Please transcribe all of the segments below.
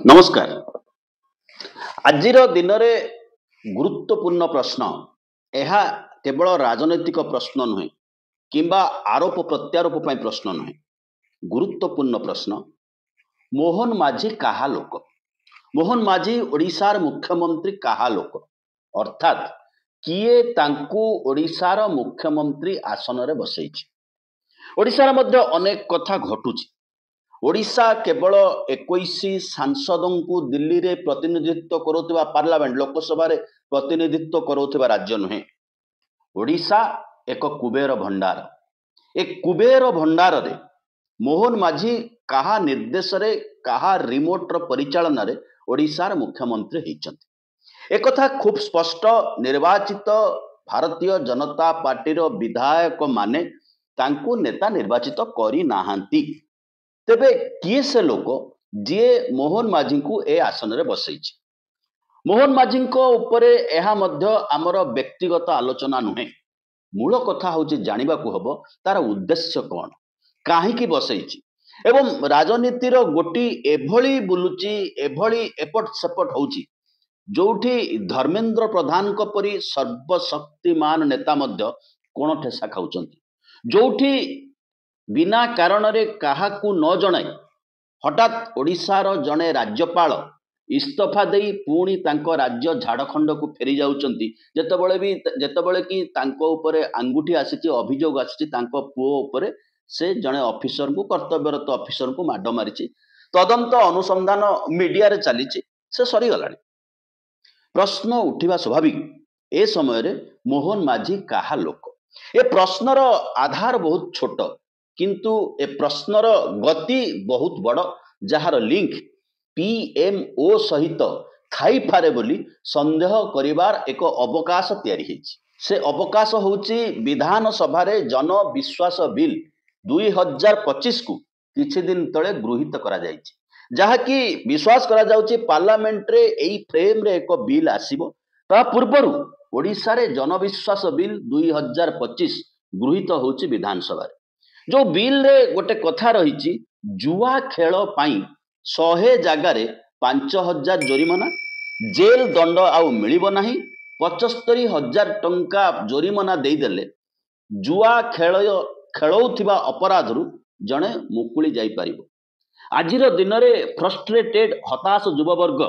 नमस्कार। आजिर दिन में गुरुत्वपूर्ण प्रश्न यह केवल राजनैतिक प्रश्न नुहे किंबा आरोप प्रत्यारोप पर प्रश्न नुहे। गुरुत्वपूर्ण प्रश्न मोहन माझी कहा लोक। मोहन माझी ओडिशार मुख्यमंत्री कहा लोक अर्थात किए तांकु ओडिशार मुख्यमंत्री आसन में बसैछि। ओडिशार मध्य अनेक कथा घटुछि। ओडिशा केवल 21 सांसदों को दिल्ली रे प्रतिनिधित्व करुवा पार्लियामेंट लोकसभा रे प्रतिनिधित्व करुवा राज्य नुहे। ओडिशा एक कुबेर भंडार। एक कुबेर भंडार रे मोहन माझी कहा निर्देश रे कहा रिमोट रो परिचालन रे ओडिशार मुख्यमंत्री होइछन्ति। एक कथा खूब स्पष्ट। निर्वाचित भारतीय जनता पार्टी रो विधायक माने तांकु नेता निर्वाचित करी नाहांती। तेबे किए से लोक जी मोहन माझी को ए आसन रे बसैछि। मोहन माझी उपरे एहा मध्य आमर व्यक्तिगत आलोचना नुहे। मूल कथा होछि जानिबा को हबो तार उद्देश्य कोन, काहेकि बसैछि एवं राजनीतिर गोटी एभली बुलुची एभली एपट सेपट होछि जोठी धर्मेंद्र प्रधान को परी सर्वशक्तिमान नेता मध्य कोण ठेसा खाउचंती, जोठी बिना कारण रे काहाकू न जणाई हठात ओडिशार जड़े राज्यपाल इस्तीफा देई पुणी तांको राज्य झाड़खंड को फेरी जाउचंती। जेतेबेले कि तांको उपरे आंगुठी आसीची, अभियोग आसीची तांको पुओ उपरे से जड़े ऑफिसर को कर्तव्यरत ऑफिसर को माड मारिची। तदंत अनुसंधान मीडिया रे चलीची, से सरी गलानी। प्रश्न उठिबा स्वाभाविक ए समय रे मोहन माझी काहा लोक। ए प्रश्नर आधार बहुत छोट किंतु ए प्रश्नर गति बहुत बड़, जार लिंक पीएमओ सहित थाई पारे बोली संदेह करिवार एक अवकाश तैयारी होइछि। से अवकाश होउछि विधानसभा रे जन विश्वास बिल 2025 को किछि दिन तळे गृहीत करा जाइछि, जहा कि विश्वास करा जाउछि पार्लियामेंट रे एई फ्रेम रे एक बिल आसीबो। ता पूर्वरु ओडिशा रे जनविश्वास बिल 2025 गृहीत होउछि विधानसभा रे। जो बिल रे गोटे कथा रही जुआ खेल पाई 100 जगार 5,000 जोरिमाना, जेल दंड आउ मिलिबो नाही। 75,000 टंका जोरिमाना देदेले जुआ खेलौथिबा अपराधरू जड़े मुकुली जाई पारिबो। आजिर दिन में फ्रस्ट्रेटेड हताश युववर्ग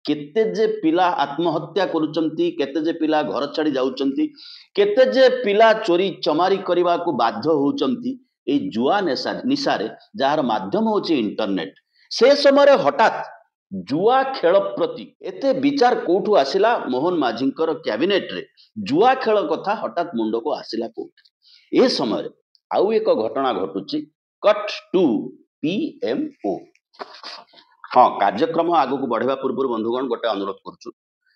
केते जे पिला आत्महत्या करुचंती, केते जे पिला घर छाड़ी जाउचंती, केते जे पिला चोरी चमारी करने को बाध्य होउचंती ए जुआ निशारे जार माध्यम होची इंटरनेट। से समय हठात जुआ खेल प्रति एते विचार कोठू आसिला मोहन माझींकर कैबिनेट रे जुआ खेल कथा हठात मुंड को आसिला कोठी। ए समय आउ एक घटना घटुची। Cut to PMO. हाँ, कार्यक्रम आगु को बढ़ेबा पूर्व बंधुगण गोटे अनुरोध करछु,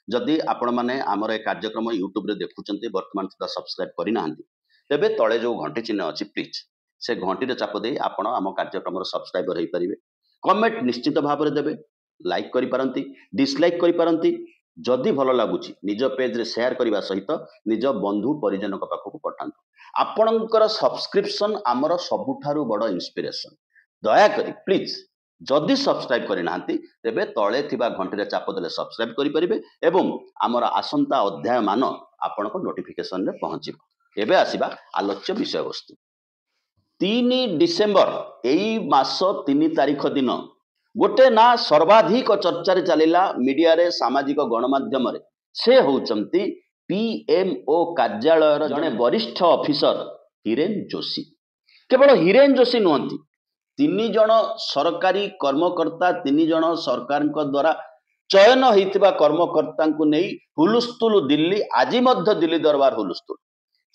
जदि आपण माने आमर ए कार्यक्रम यूट्यूब रे देखुचंती वर्तमान सुधा सब्सक्राइब करि नाहंती तेबे तळे जो घंटी चिन्ह अछि प्लीज से घंटी रे चाप देई आपण आम कार्यक्रम सब्सक्राइबर होई परिबे। कमेंट निश्चित भाव में देबे, लाइक करि पारंती, डिसलाइक करि पारंती। जदि भल लागुची निज पेज रे शेयर करबा सहित निज बंधु परिजन को पाखु पठांतु। आपणकर सब्सक्रिप्शन आमर सबुठारु बड़ इंस्पिरेशन। दया करी प्लीज जदि सब्सक्राइब करि नाहंती तेबे तळे थिबा घंटी रे चाप देले सब्सक्राइब करि परिबे एवं आमर आसंता अध्याय मान आपनको नोटिफिकेशन रे पहुंचिबो। एबे आसीबा आलोच्य विषय वस्तु। 3 डिसेम्बर एई मास 3 तारिख दिन गोटे ना सर्वाधिक चर्चा चलिला मीडिया रे सामाजिक गणमाध्यम रे। से होउचंती पीएमओ कार्यालय जने वरिष्ठ ऑफिसर हिरेन जोशी। केवल हिरेन जोशी नुहंती, 3 जन सरकारी कर्मकर्ता, 3 जन सरकार द्वारा चयन होइतिबा कर्मकर्ता को नहीं हुलुस्तुल दिल्ली, आज मध्य दिल्ली दरबार हुलुस्तुल।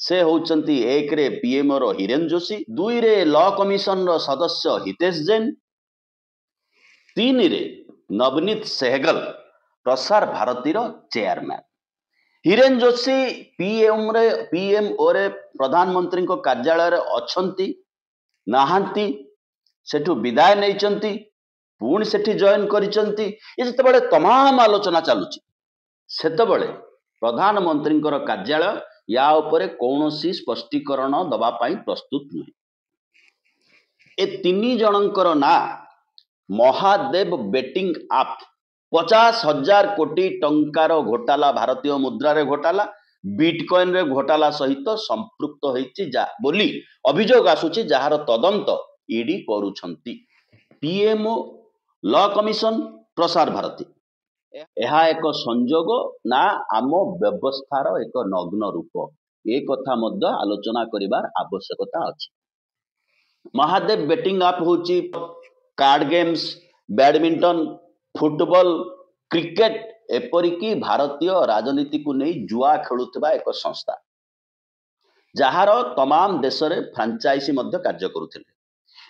से होउचंती 1 रे पीएमओ रो हिरेन जोशी, 2 रे लॉ कमिशन रो सदस्य हितेश जैन, 3 रे नवनीत सहगल प्रसार भारती रो चेयरमैन। हिरेन जोशी पीएमओ रे प्रधानमंत्री को कार्यालय रे अछंती नाहांती, सेठू विदाय नैचंती, पुणी सेठी जॉइन करिचंती। ये जतबेले तमाम आलोचना चालुची सेतबेले प्रधानमंत्री कार्यालय या उपरे कौनसी स्पष्टीकरण दबा पाई प्रस्तुत नुहे। ए 3 जनकर ना महादेव बेटिंग आप 50,000 कोटी टंकार घोटाला भारतीय मुद्रारे घोटाला बिटकॉइन रे घोटाला सहित संपृक्त होइछि बोली अभियोग आसुछि जार तदंत ED करूछंती PMO law commission Prasar Bharati यह एक संजोग ना आम व्यवस्थार एक नग्न रूप ए कथा मध्य आलोचना करिवार आवश्यकता अछि। महादेव बेटिंग आप होची card games badminton football cricket एपरिकी भारतीय राजनीति को नहीं जुआ खेलुवा एक संस्था जार तमाम देश में फ्रांचाइजी मध्य कार्य करुथिले।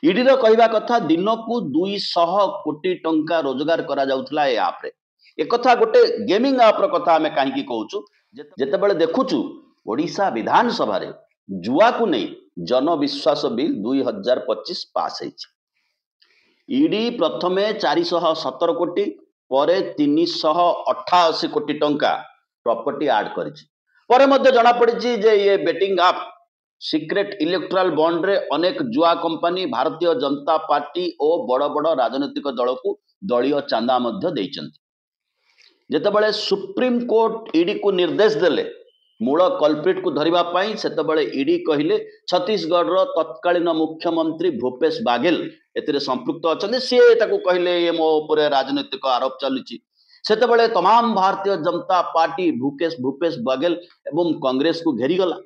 ईडी कहवा कथा दिन को 200 कोटी टंका रोजगार करा जाउथला ए आप रे एक कथा गोटे गेमिंग आप्र कथा आम कहीं कहूँ जितेबाला देखुचु ओडिशा विधानसभा रे जुआ को नहीं जनविश्वास बिल 2025 पास ईडी प्रथमे 417 कोटी पर 388 कोटी टंका प्रॉपर्टी ऐड कर जना पड़ी जे ये बेटिंग आप सिक्रेट इलेक्ट्राल बॉन्ड रे अनेक जुआ कंपनी भारतीय जनता पार्टी और बड़ बड़ राजनीतिक दल को दलीय चांदा जितेबाला सुप्रीम कोर्ट ईडी को निर्देश देले मूल कल्प्रिट को धरिबा पई सेतेबाला ईडी कहिले छत्तीसगढ़ रो तत्कालीन मुख्यमंत्री भूपेश बाघेल एतिरे संपृक्त अछन्ते से ताको कहिले ये मो ऊपर राजनीतिक आरोप चलुची सेतेबाला तमाम भारतीय जनता पार्टी भूपेश बाघेल एवं कांग्रेस को घेरी गला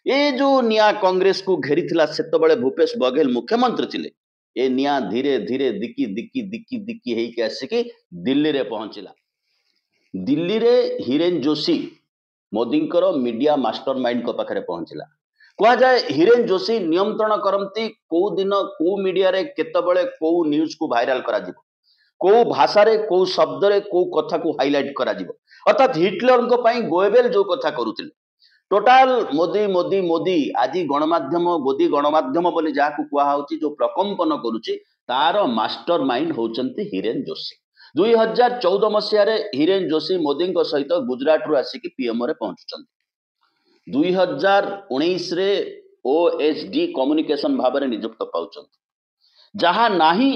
ये जो निया कांग्रेस को घेरी थिला सेतेबाला भूपेश बाघेल मुख्यमंत्री थिले ए निया धीरे धीरे दिकी दिकी दिकी दिकी हेई के आसिकी दिल्ली रे पहुंचिला। दिल्ली रे हिरेन जोशी मोदींकर मीडिया मास्टर माइंड को पाखरे पहुंचला कह जाए हिरेन जोशी नियंत्रण करती कौ दिन कौ मीडिया रे केतबेले कौ न्यूज को वायरल करा जिवो कौ भाषा रे कौ शब्द रे कौ कथा को हाईलाइट करा जिवो अर्थात हिटलर को पई गोएबेल जो कथा करूतिले टोटाल मोदी मोदी मोदी आज गणमाध्यम गोदी गणमाध्यम बोली जाकू कुआ होची जो प्रकंपन करूची तार मास्टर माइंड होचंती हिरेन जोशी 2014 मसीह हिरेन जोशी मोदी सहित गुजरात रु आसिक पीएमओ रे पहुंचुचंती 2019 रे ओएसडी कम्युनिकेशन भाव में नियुक्त पाउचंती जहा नाही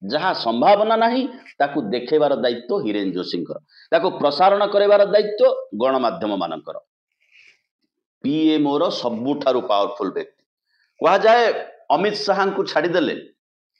जहा संभावना नाही ताकू देखेबार दायित्व हिरेन जोशी ताकू प्रसारण करेबार दायित्व गणमाध्यम मानकर पीएमओ रो सबुठारु पावरफुल व्यक्ति कहा जाए अमित शाह को छाड़ीदेले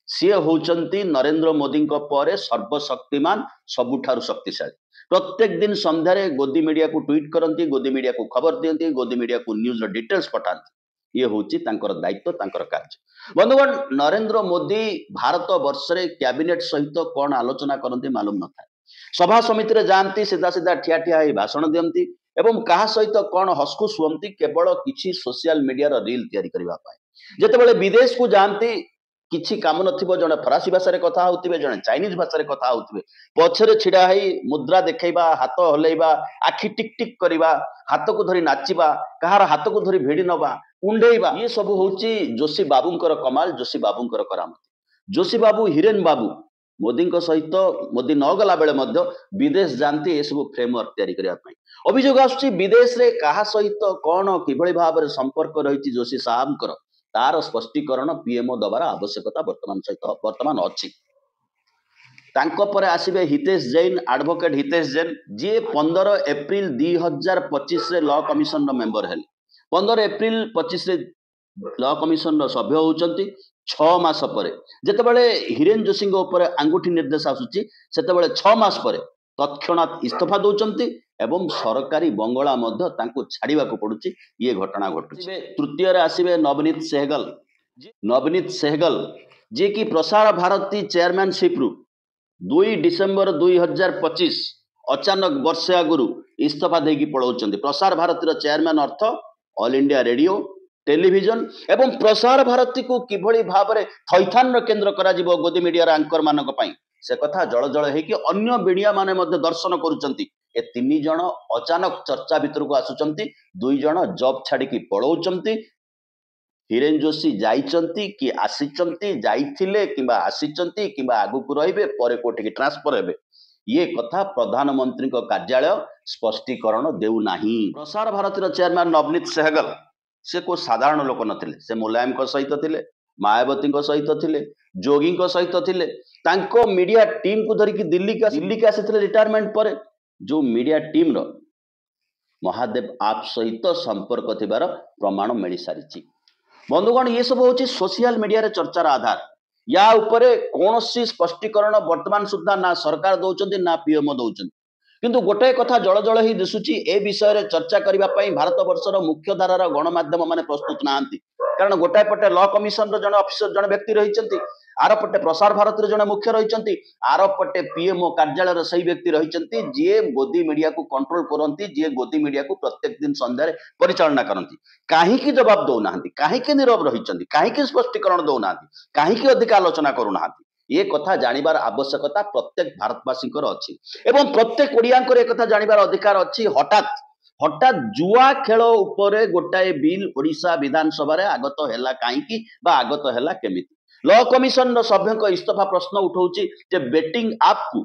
सी होचंती नरेंद्र मोदी पर सर्वशक्तिमान सबुठारु शक्तिशाली प्रत्येक दिन संध्यारे गोदी मीडिया को ट्वीट करती गोदी मीडिया को खबर दियंती गोदी मीडिया को न्यूज डिटेल्स पठाती ये होची तांकर दायित्व तांकर कार्य। बंधुगण नरेंद्र मोदी भारत वर्ष रे कैबिनेट सहित कौन आलोचना करती मालूम न था सभा समिति रे जानती सीधा सीधा ठिया ठिया भाषण दियंती एवं कहा सहित कौन हसखुस हुअंती केवल किछि सोशल मीडिया रो रील तैयारी करबा पाए जेतेबेले विदेश को जानती किछि काम नथिबो जने फरासी भाषा रे कथा होतिबे जने चाइनीज भाषा रे कथा होतिबे पछरे छिडा हई मुद्रा देखैबा हाथ हलैबा आखि टिक टिक करबा हाथ को धरी नाचिबा कहार हाथ को धरी भिड़ी नबा कुंडेइबा ये सब होची जोशी बाबूंकर कमाल जोशी बाबूंकर करामत जोशी बाबू हिरेन बाबू मोदी सहित मोदी न गला बेले मध्य विदेश जानती ए सब फ्रेमवर्क तैयारी करबा पई अभियोग आसुची विदेश रे कहा सहित कोन किभଳି भाबरे संपर्क रहिची जोशी साहबकर तार स्पष्टीकरण पीएमओ दबार आवश्यकता वर्तमान अच्छी आसबे हितेश जैन एडवोकेट हितेश जैन जी 15 एप्रिल 2025 रे लॉ कमिशन मेंबर हेले 15 एप्रिल 25 रे लॉ कमिशन सभ्य होचंती 6 मास पर जेतेबेले हिरेन जोशी ऊपर आंगुठी निर्देश आसुची सेतेबेले 6 मास पर तत्क्षणात इस्तीफा दौचंती एवं सरकारी बंगला मध्य तांको छाड़िबा को पड़ुची ये घटना घटुची। तृतीय रे आसीबे नवनीत सहगल जे कि प्रसार भारती चेयरमैनशिप रु 2 डिसेंबर 2025 अचानक वर्षे आगुरु इस्तीफा देकी पळौचंती प्रसार भारती रो चेयरमैन अर्थ ऑल इंडिया रेडियो टेलीविजन एवं प्रसार भारती को किभଳି भाबरे थैथान केंद्र करा जिवो गोदी मीडिया एंकर मानक पई से कथा जळ जळ हेकी अन्य मीडिया माने मध्य दर्शन करूचंती ए 3 जण अचानक चर्चा भीतर को आसुचंती 2 जण जॉब छाड़ी की पळौचंती हिरेन जोशी जाइचंती कि आसीचंती जाइथिले किबा आसीचंती किबा आगु को रहिबे परे कोठी की ट्रांसफर हेबे ये कथा प्रधानमंत्री को कार्यालय स्पष्टीकरण देउ नाही। प्रसार भारती रो चेयरमैन नवनीत सहगल से को साधारण लोक नथिले से मुलायम को सहित थिले मायावती सहित थिले, जोगी सहित थिले, तांको मीडिया टीम को धरिकी दिल्ली के आसी रिटायरमेंट पर जो मीडिया टीम रो महादेव आप सहित संपर्क थिबार प्रमाण मिल सारी। बंधुगण ये सब हूँ सोशल मीडिया रे चर्चार आधार। या उपरे कौन स्पष्टीकरण वर्तमान सुधा ना सरकार दौरान ना पीएम दौरान, किंतु गोटे कथा जल जल ही दिशुची ए विषय रे चर्चा करने भारत वर्षर मुख्य धारार गणमाध्यम माने प्रस्तुत नाहंती। कारण गोटाए पटे लॉ कमिशन रो जने ऑफिसर जने व्यक्ति रही, आर पटे प्रसार भारत रे जने मुख्य रही, आर पटे पीएमओ कार्यालय सही व्यक्ति रही जी गोदी मीडिया को कंट्रोल करती, जी गोदी मीडिया को प्रत्येक दिन संध्यारे परिचालना करती। कहीं जवाब दौना, कहीं नीरव रही, कहीं स्पष्टीकरण दौना, कहीं अधिक आलोचना करूना, ये कथा जानिबार आवश्यकता प्रत्येक भारतवासी अच्छी एवं प्रत्येक ओडियांकर एक कथा जानिबार अधिकार अच्छी। हठात जुआ खेल उपरे गोटाए बिल ओडिशा विधानसभा रे आगत हैला काईकी बा आगत हैला केमिति। लॉ कमिशन सभ्य इस्तफा प्रश्न उठाउची जे बेटिंग ऐप को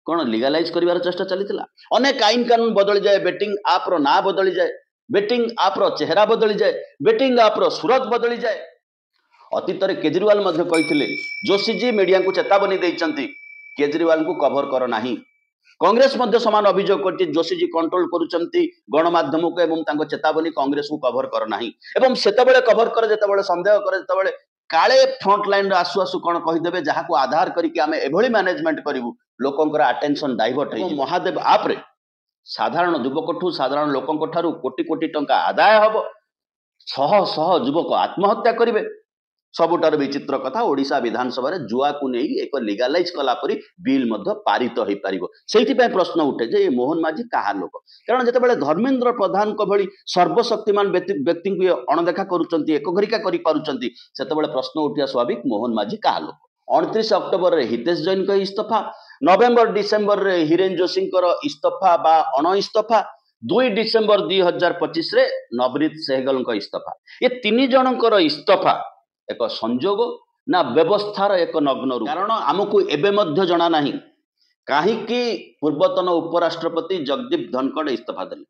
कौन लीगलाइज करिवार चेष्टा चलीथिला। अनेक आईन कानून बदली जाए, बेटिंग ऐप रो ना बदली जाए, बेटिंग ऐप रो चेहरा बदली जाए, बेटिंग ऐप रो सूरत बदली जाए। अतीत केजरीवाल कहते जोशी जी मीडिया को चेतावनी देइचंती केजरीवाल को कभर कर नाही। कांग्रेस समान अभियोग कर जोशी जी कंट्रोल करुचंती गणमाध्यम को एवं तांको चेतावनी कांग्रेस को कभर कर नाही। एवं सेतेबेले कभर करे जेतेबेले संदेह करे जेतेबेले काले फ्रंट लाइन रे आसु आसु कौन कहीदेवे जहाँ को आधार करके आम एभली मैनेजमेंट करूँ लोकंकर अटेंशन डाइवर्ट हो। महादेव आप रे साधारण युवक साधारण लोकंक ठारू कोटी कोटी टंका आदाय हम, शह शह युवक आत्महत्या करेंगे। सबुठार विचित्र कथा ओडिशा विधानसभा रे जुआ को नहीं एक लीगलाइज कलापरी बिल पारित हो पार। से प्रश्न उठे जे मोहन माझी कहा लोक, कारण जितेबाला धर्मेंद्र प्रधान को भली सर्वशक्तिमान व्यक्ति को अणदेखा करुँच एकघरिका करते प्रश्न उठा स्वाभाविक मोहन माझी कहा लोक। 29 अक्टोबर रे हितेश जैन का इस्तफा, नवेम्बर डिसेम्बर रे हिरेन जोशी इस्तफा बा अण इस्तफा, 2 डिसेम्बर 2025 रे नवनीत सहगल इस्तफा। ये 3 जनकर इस्तफा एक संजोग ना व्यवस्थार एक नग्न रूप। कारण आमको एबे मध्य जना नहीं कहीं पूर्वतन उपराष्ट्रपति जगदीप धनखड़ इस्तफा देले।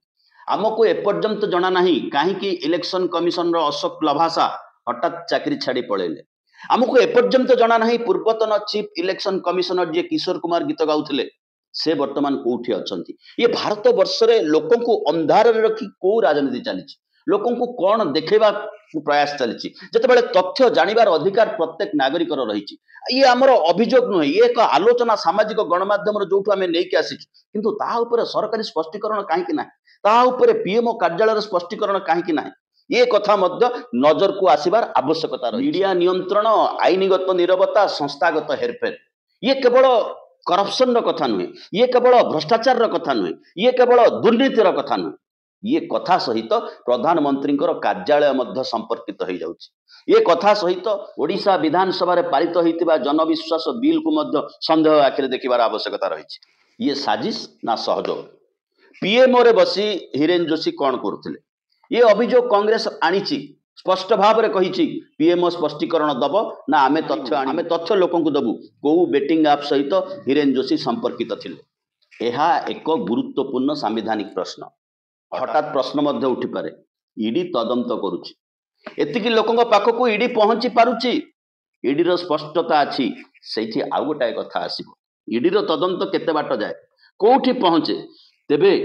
आमको एपर्यंत जना नहीं कहीं इलेक्शन कमिशन अशोक लभासा हठात चाकरी छाड़ी पड़ेले। आमको एपर्यंत जना नहीं पूर्वतन चीफ इलेक्शन कमिशनर जी किशोर कुमार गीत गाउथिले से वर्तमान कोठी अछंती। ये भारत वर्ष रे लोकों को अंधार रे रखी को राजनीति चली, लोकों को कौन देखा प्रयास चली। जितेबाला तथ्य जानिबार अधिकार प्रत्येक नागरिक रही, ये आमर अभियोग नुहे, ये एक आलोचना सामाजिक गणमाध्यम जो आम नहीं आसी, किंतु ताऊपर सरकारी स्पष्टीकरण कहीं ना, ताऊपर पीएमओ कार्यालय स्पष्टीकरण कहीं ना, ये कथा मध्य नजर को आसबार आवश्यकता रही। मीडिया नियंत्रण, आईनगत नीरवता, संस्थागत हेरफेर, ये केवल करप्शन कथा नुहे, ये केवल भ्रष्टाचार कथा नुहे, ये केवल दुर्नीतिर कथा नुहे, ये कथा सहित प्रधानमंत्री कार्यालय संपर्कित हो जाउछि। ये कथा सहित ओडिशा विधानसभा रे पारित होइतिबा जनविश्वास बिल को संदेह आखिर देखिबार आवश्यकता रही। ये साजिश ना सहयोग। पीएमओ रे बसी हिरेन जोशी कौन करुथिले, ये अभियोग कांग्रेस आनीची, स्पष्ट भाव में कही पीएमओ स्पष्टीकरण दब ना आमे तथ्य लोकंकु दबु को बेटिंग ऐप सहित हिरेन जोशी संपर्कित थिले। यह एक गुरुत्वपूर्ण संवैधानिक प्रश्न। हठात प्रश्न मध्य उठी पारे, ईडी तदंत करुछि, एतिकी लोकंक पाखकु ईडी पहुंची पारुछि, ईडी रो स्पष्टता अछि। सेठी आउ गोटाए कथा आसीबो, ईडी रो तदंत केते बाट जाए, कोठी पहुंचे। तेबे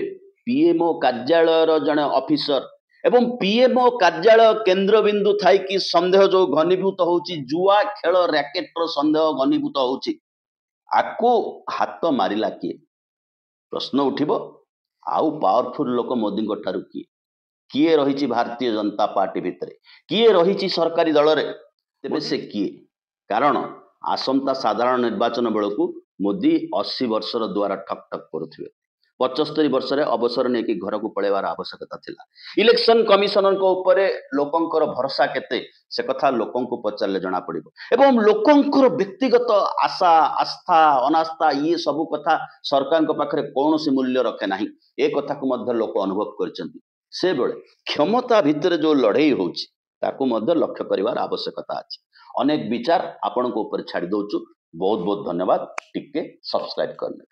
पीएमओ कार्यालय रो जने ऑफिसर एवं पीएमओ कार्यालय केंद्र बिंदु थाई कि संदेह जो घनीभूत होउछि, जुआ खेल रैकेट रो संदेह घनीभूत होउछि, आकु हाथ मारिला किए? प्रश्न उठिबो। आउ पावरफुल लोक मोदी ठारू किए रही भारतीय जनता पार्टी भितर, किए रही सरकारी दल रे, तेबे से किए? कारण आसंता साधारण निर्वाचन बेलू मोदी 80 वर्षर द्वारा ठक ठक करुथिबे, 75 वर्ष अवसर नहीं कि घर को पलैबार आवश्यकता थिला। इलेक्शन कमिशनर को ऊपर लोकंकर भरोसा केते से कथा लोकों को पचारे जना पड़िबो। एवं लोकंकर व्यक्तिगत आशा आस्था अनास्था ये सब कथा सरकार को पाखरे कौन सी मूल्य रखे नहीं, ए कथा को मध्य लोक अनुभव करचंती। से बेले क्षमता भितर जो लड़ाई होउछि ताकू मध्य लक्ष्य करिवार आवश्यकता अछि। अनेक विचार आपण को ऊपर छाड़ी दउछु। बहुत बहुत धन्यवाद। टिके सब्सक्राइब करने।